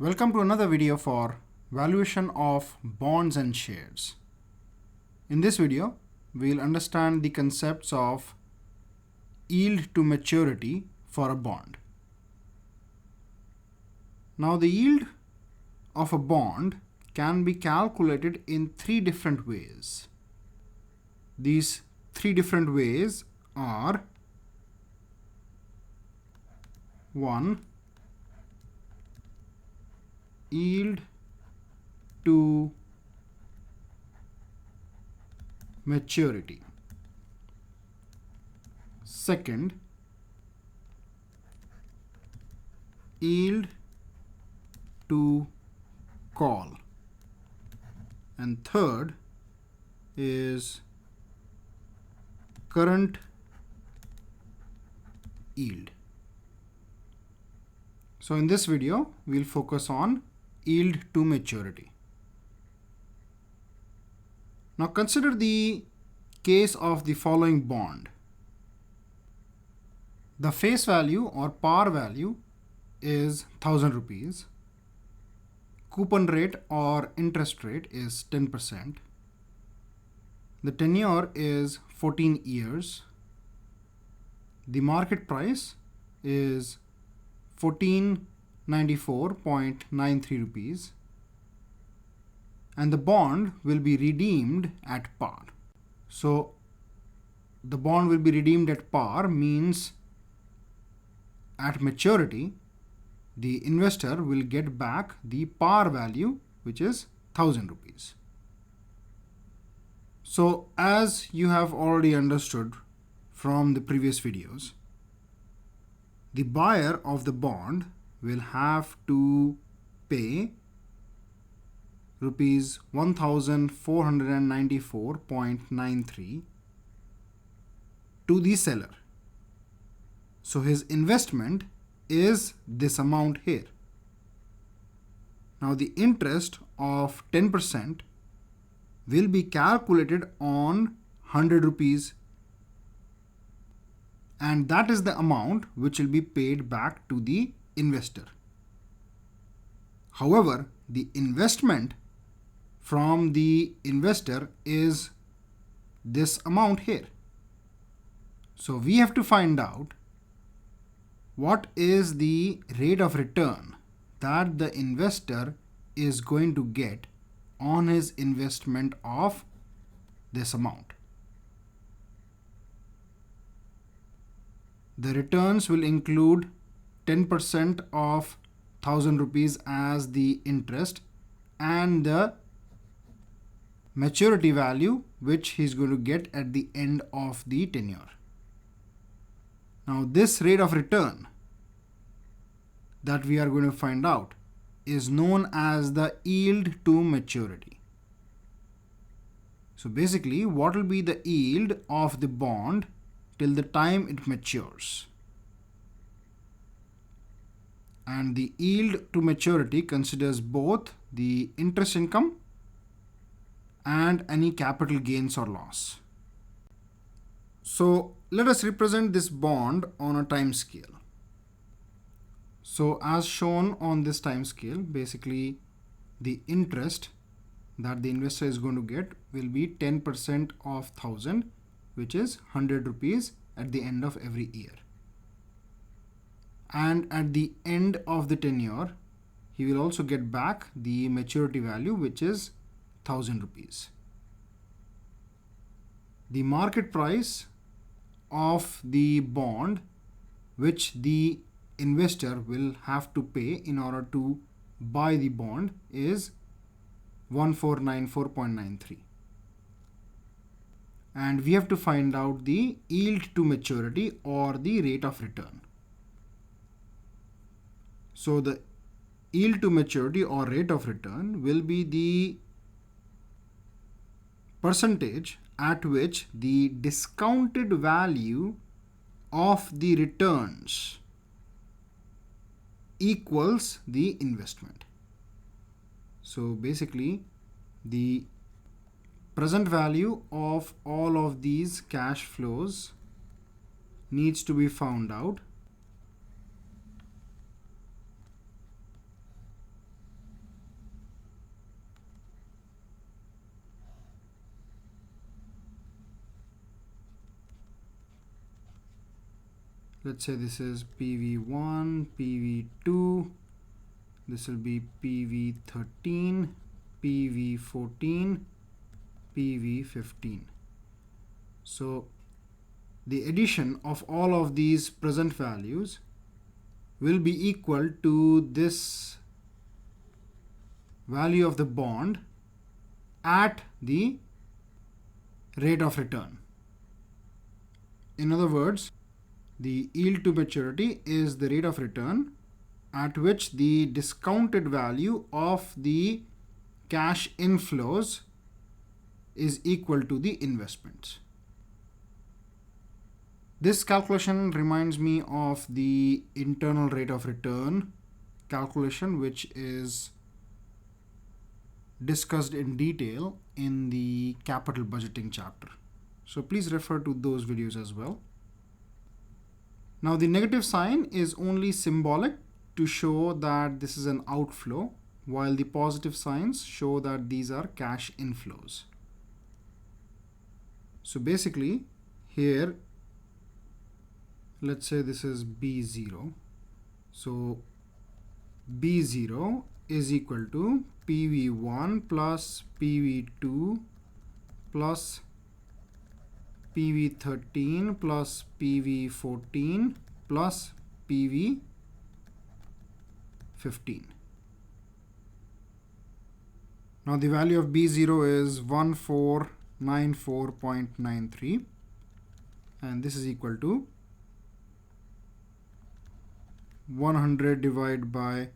Welcome to another video for valuation of bonds and shares. In this video, we'll understand the concepts of yield to maturity for a bond. Now, the yield of a bond can be calculated in three different ways. These three different ways are: 1. Yield to maturity. Second, yield to call. And third is current yield. So in this video, we'll focus on yield to maturity. Now consider the case of the following bond. The face value or par value is 1000 rupees. Coupon rate or interest rate is 10%. The tenure is 14 years. The market price is 1494.93 rupees, and the bond will be redeemed at par. So the bond will be redeemed at par means at maturity the investor will get back the par value, which is 1000 rupees. So as you have already understood from the previous videos, the buyer of the bond will have to pay rupees 1494.93 to the seller. So his investment is this amount here. Now the interest of 10% will be calculated on 100 rupees, and that is the amount which will be paid back to the investor. However, the investment from the investor is this amount here. So we have to find out what is the rate of return that the investor is going to get on his investment of this amount. The returns will include 10% of 1000 rupees as the interest and the maturity value which he is going to get at the end of the tenure. Now this rate of return that we are going to find out is known as the yield to maturity. So basically, what will be the yield of the bond till the time it matures? And the yield to maturity considers both the interest income and any capital gains or loss. So let us represent this bond on a time scale. So as shown on this time scale, basically the interest that the investor is going to get will be 10% of 1000, which is 100 rupees at the end of every year. And at the end of the tenure, he will also get back the maturity value, which is 1000 rupees. The market price of the bond which the investor will have to pay in order to buy the bond is 1494.93. And we have to find out the yield to maturity or the rate of return. So the yield to maturity or rate of return will be the percentage at which the discounted value of the returns equals the investment. So basically, the present value of all of these cash flows needs to be found out, let's say this is PV1, PV2, this will be PV13, PV14, PV15. So the addition of all of these present values will be equal to this value of the bond at the rate of return. In other words, the yield to maturity is the rate of return at which the discounted value of the cash inflows is equal to the investments. This calculation reminds me of the internal rate of return calculation, which is discussed in detail in the capital budgeting chapter. So please refer to those videos as well. Now the negative sign is only symbolic to show that this is an outflow, while the positive signs show that these are cash inflows. So basically here, let's say this is B0. So B0 is equal to PV1 plus PV2 plus PV13 plus PV14 plus PV15. Now the value of B0 is 1494.93, and this is equal to 100 divided by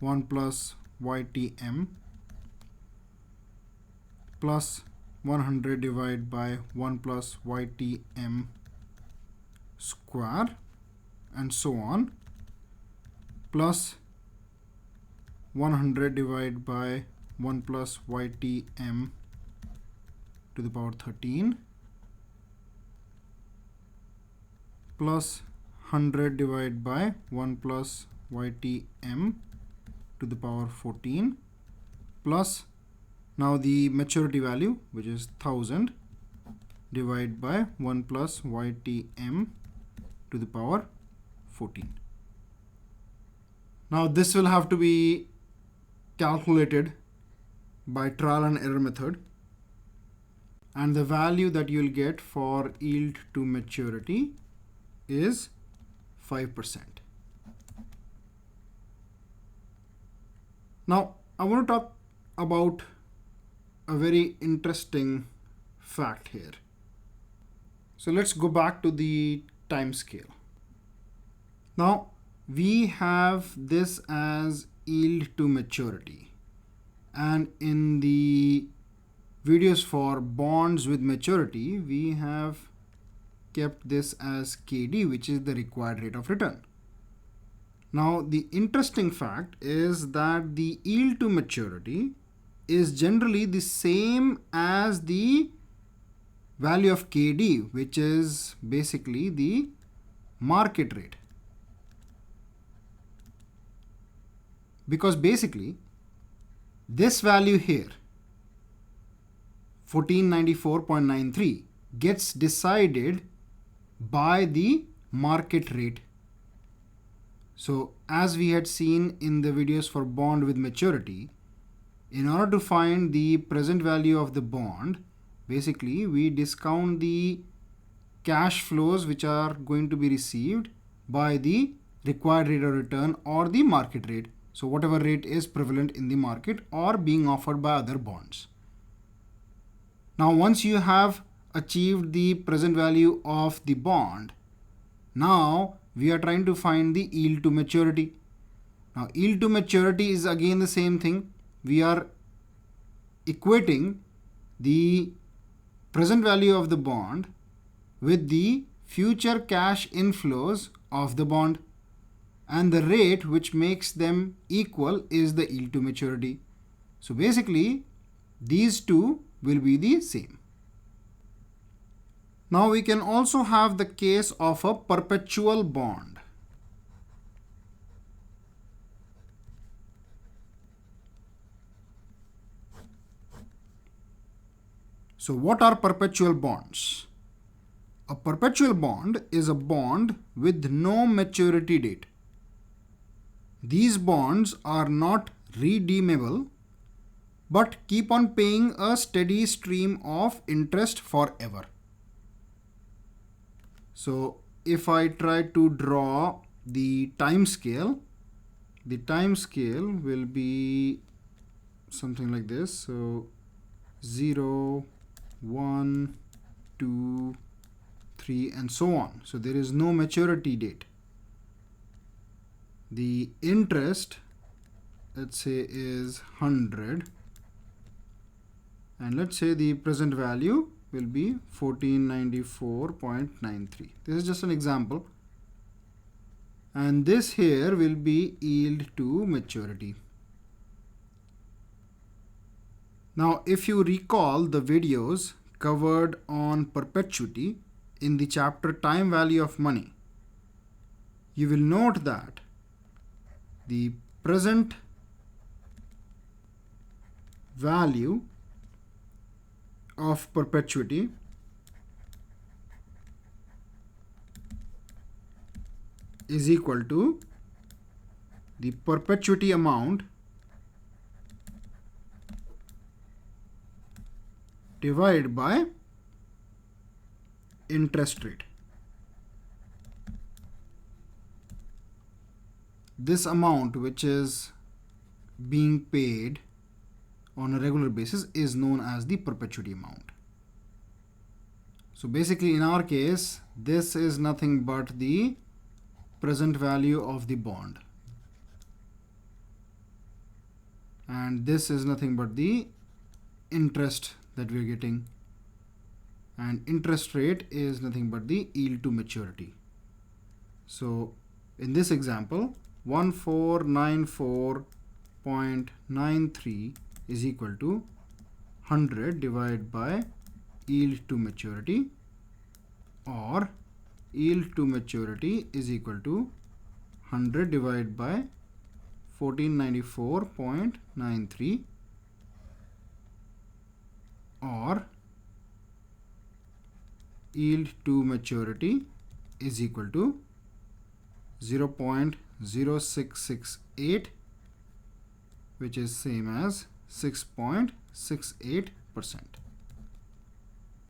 1 plus YTM plus 100 divided by 1 plus YTM square and so on, plus 100 divided by 1 plus YTM to the power 13 plus 100 divided by 1 plus YTM to the power 14 plus now the maturity value, which is 1000 divided by 1 plus YTM to the power 14. Now this will have to be calculated by trial and error method, and the value that you'll get for yield to maturity is 5%. Now I want to talk about a very interesting fact here. So let's go back to the time scale. Now we have this as yield to maturity, and in the videos for bonds with maturity we have kept this as KD, which is the required rate of return. Now the interesting fact is that the yield to maturity is generally the same as the value of KD, which is basically the market rate. Because basically this value here, 1494.93, gets decided by the market rate. So as we had seen in the videos for bond with maturity, in order to find the present value of the bond, basically we discount the cash flows which are going to be received by the required rate of return or the market rate. So whatever rate is prevalent in the market or being offered by other bonds. Now once you have achieved the present value of the bond, now we are trying to find the yield to maturity. Now yield to maturity is again the same thing. We are equating the present value of the bond with the future cash inflows of the bond, and the rate which makes them equal is the yield to maturity. So basically these two will be the same. Now we can also have the case of a perpetual bond. So what are perpetual bonds? A perpetual bond is a bond with no maturity date. These bonds are not redeemable but keep on paying a steady stream of interest forever. So if I try to draw the time scale will be something like this. So 0, 1, 2, 3 and so on. So there is no maturity date. The interest, let's say, is 100, and let's say the present value will be 1494.93. This is just an example, and this here will be yield to maturity. Now if you recall the videos covered on perpetuity in the chapter time value of money, you will note that the present value of perpetuity is equal to the perpetuity amount divided by interest rate. This amount which is being paid on a regular basis is known as the perpetuity amount. So basically in our case, this is nothing but the present value of the bond, and this is nothing but the interest that we are getting, and interest rate is nothing but the yield to maturity. So in this example, 1494.93 is equal to 100 divided by yield to maturity, or yield to maturity is equal to 100 divided by 1494.93, or yield to maturity is equal to 0.0668, which is same as 6.68%.